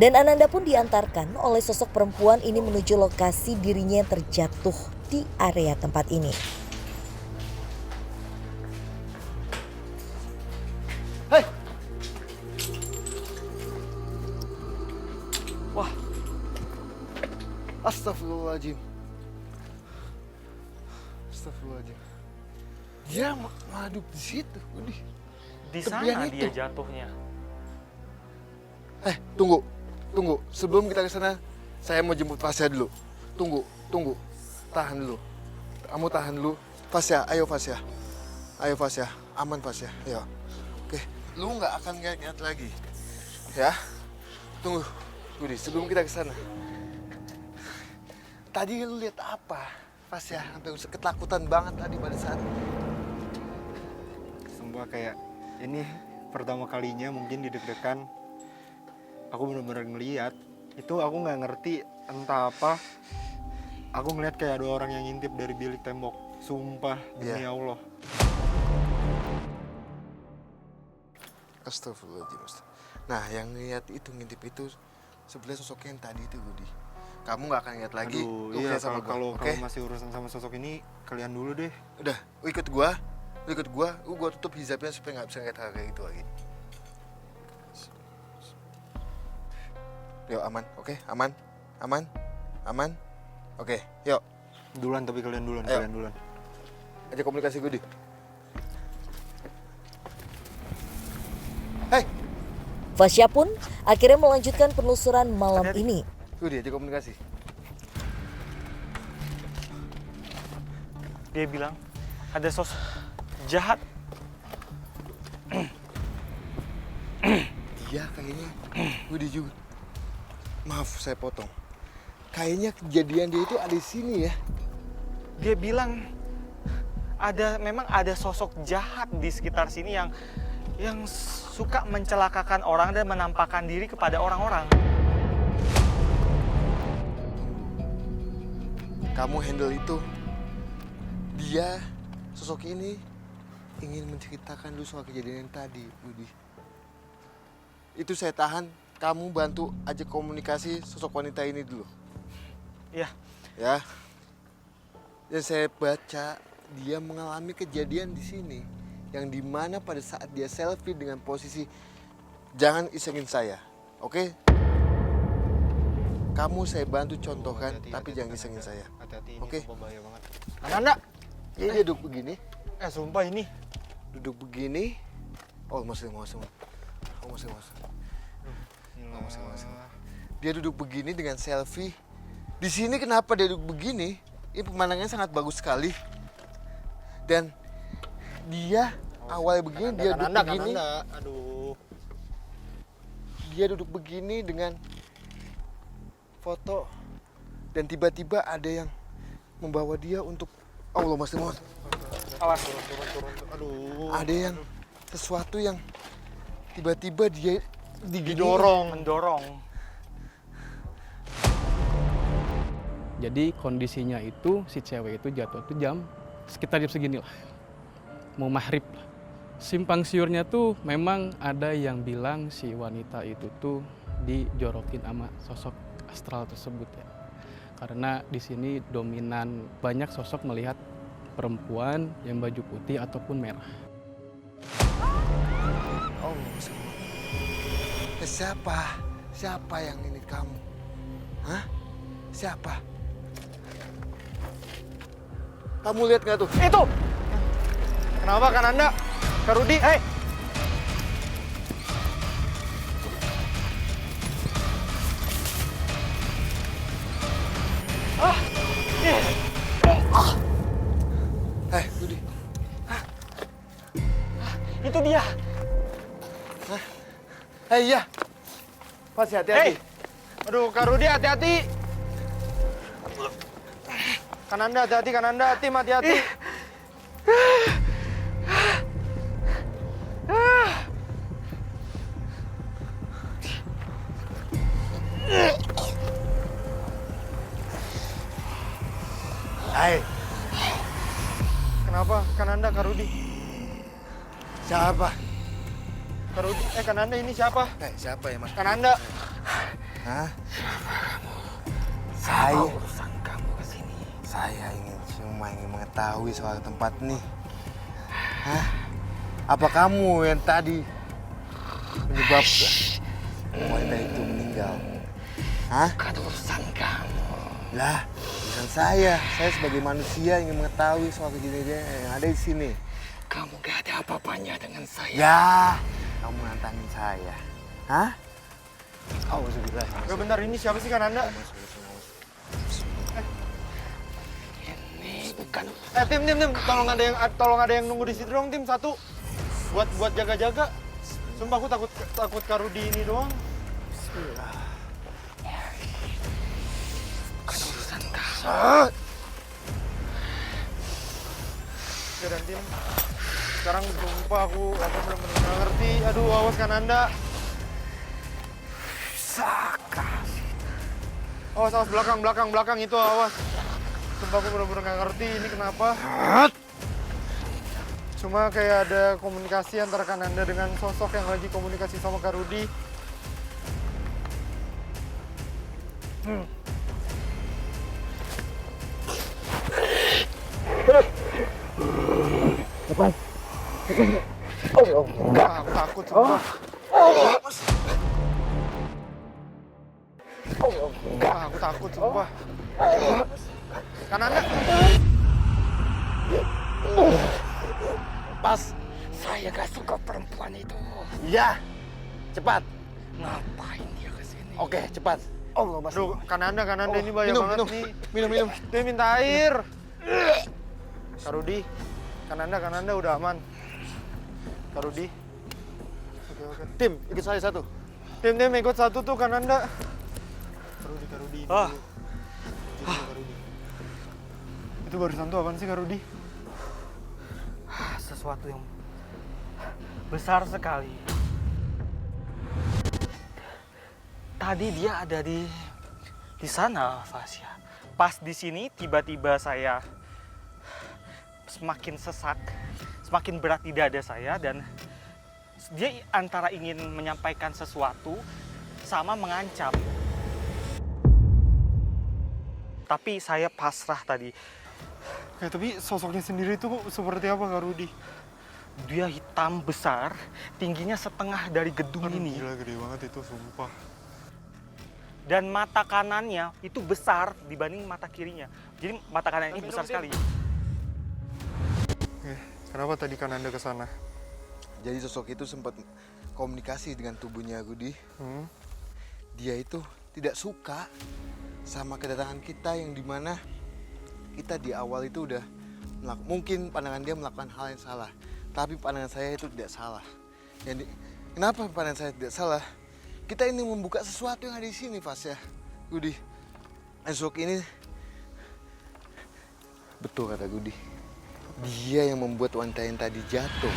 Dan Ananda pun diantarkan oleh sosok perempuan ini menuju lokasi dirinya yang terjatuh di area tempat ini. Hei! Wah. Astagfirullahaladzim. Astagfirullahaladzim. Dia ngaduk di situ. Di sana dia jatuhnya. Tunggu. Sebelum kita ke sana, saya mau jemput Fasya dulu. Tunggu. Tahan dulu. Kamu tahan dulu. Fasya, ayo Fasya. Aman Fasya. Ayo. Oke, lu nggak akan ngeliat lagi. Ya. Tunggu. Budi, sebelum kita ke sana. Tadi lu lihat apa? Fasya, sampai ketakutan banget tadi pada saat. Sumpah kayak ini pertama kalinya mungkin deg-degan. Aku benar-benar ngeliat, itu aku nggak ngerti entah apa. Aku ngeliat kayak ada orang yang ngintip dari bilik tembok. Sumpah, demi Allah. Astagfirullahaladzim. Nah, yang ngeliat itu, ngintip itu sebenarnya sosoknya yang tadi itu, Budi. Kamu nggak akan lihat lagi. Aduh, iya, kalau masih urusan sama sosok ini, kalian dulu deh. Udah, ikut gua. Gua tutup hijabnya supaya nggak bisa ngeliat hal kayak gitu lagi. Yuk, aman, oke? Aman. Oke, yuk. Duluan, tapi kalian duluan. Aja komunikasi gue, Di. Hei! Fasya pun akhirnya melanjutkan penelusuran malam ini. Gue aja komunikasi. Dia bilang ada sosok jahat. Dia kayaknya, gue juga. Maaf, saya potong. Kayaknya kejadian dia itu ada di sini ya. Dia bilang memang ada sosok jahat di sekitar sini yang suka mencelakakan orang dan menampakkan diri kepada orang-orang. Kamu handle itu. Dia, sosok ini ingin menceritakan dulu soal kejadian yang tadi, Budi. Itu saya tahan, kamu bantu aja komunikasi sosok wanita ini dulu. Iya. Ya. Yang saya baca, dia mengalami kejadian di sini. Yang dimana pada saat dia selfie dengan posisi jangan isengin saya, oke? Kamu saya bantu contohkan, tapi jangan isengin saya. Hati-hati, oke? ini bahaya banget. Ananda, Dia duduk begini. sumpah ini. Duduk begini. Oh, masih. Dia duduk begini dengan selfie. Di sini kenapa dia duduk begini? Ini pemandangannya sangat bagus sekali. Dan dia awalnya begini, dia duduk begini. Aduh. Dia duduk begini dengan foto. Dan tiba-tiba ada yang membawa dia untuk Allah masih mau. Awas. Turun. Aduh. Ada yang sesuatu yang tiba-tiba dia mendorong. Jadi kondisinya itu si cewek itu jatuh tuh sekitar jam segini lah, mau maghrib lah. Simpang siurnya tuh memang ada yang bilang si wanita itu tuh dijorokin sama sosok astral tersebut ya. Karena di sini dominan banyak sosok melihat perempuan yang baju putih ataupun merah. Oh, siapa yang ini kamu? Hah? Siapa? Kamu lihat nggak tuh? Itu. Kenapa kan Anda? Kak Rudi, hei. Rudi. Itu dia. Iya. Pasti hati-hati. Aduh, Kak Rudi hati-hati. Kananda hati-hati, tim hati-hati. Hai. Kenapa? Kananda, Kak Rudi. Siapa? Kak Rudi, Kananda ini siapa? Siapa ya, Mas? Kananda. Hah? Apa urusan kamu kesini? Saya cuma ingin mengetahui soal tempat nih. Hah? Apa kamu yang tadi menyebabkan wanita itu meninggal? Hah? Bukan urusan kamu. Lah, bukan saya. Saya sebagai manusia ingin mengetahui soal kejadian yang ada di sini. Kamu gak ada apa-apanya dengan saya. Ya, kamu nantangin saya. Hah? Auzubillah. Bentar, ini siapa sih Kananda? Ini bukan. Tim, tolong ada yang nunggu di situ dong, tim satu. Buat jaga-jaga. Sumpah aku takut Kak Rudi ini doang. Bukan urusan kamu. Oke, dan tim. Sekarang sumpah aku bener-bener nggak ngerti. Aduh, awas Kananda. Awas belakang itu awas. Sumpah aku bener-bener nggak ngerti ini kenapa. Cuma kayak ada komunikasi antara Kananda dengan sosok yang lagi komunikasi sama Kak Rudi. Aku takut sumpah. Aku takut sumpah. Kananda. Pas, saya gak suka perempuan itu. Iya. Cepat. Ngapain dia kesini? Oke, cepat. Allah Aduh, Kananda ini bahaya minum, banget minum. nih. Minum. Dia minta air. Kak Rudi, Kananda udah aman. Kak Rudi. Oke. Tim, ikut saya satu. Tim ikut satu tuh Kananda. Kak Rudi. Ini Ah. dulu. Kak Rudi. Itu barusan tuh apaan sih Kak Rudi? Sesuatu yang besar sekali. Tadi dia ada di sana, Fasya. Pas di sini tiba-tiba saya semakin sesak, semakin berat di dada saya dan dia antara ingin menyampaikan sesuatu sama mengancam. Tapi saya pasrah tadi. Tapi sosoknya sendiri tuh seperti apa Kak Rudi? Dia hitam besar, tingginya setengah dari gedung Aduh, ini. gila gede banget itu sumpah. Dan mata kanannya itu besar dibanding mata kirinya. Jadi mata kanan ini besar sekali. Kenapa tadi Kananda ke sana? Jadi sosok itu sempat komunikasi dengan tubuhnya Rudi. Dia itu tidak suka sama kedatangan kita yang dimana kita di awal itu udah mungkin pandangan dia melakukan hal yang salah, tapi pandangan saya itu tidak salah. Jadi kenapa pandangan saya tidak salah? Kita ini membuka sesuatu yang ada di sini, Fasya. Rudi, esok ini betul kata Rudi. Dia yang membuat wanita yang tadi jatuh.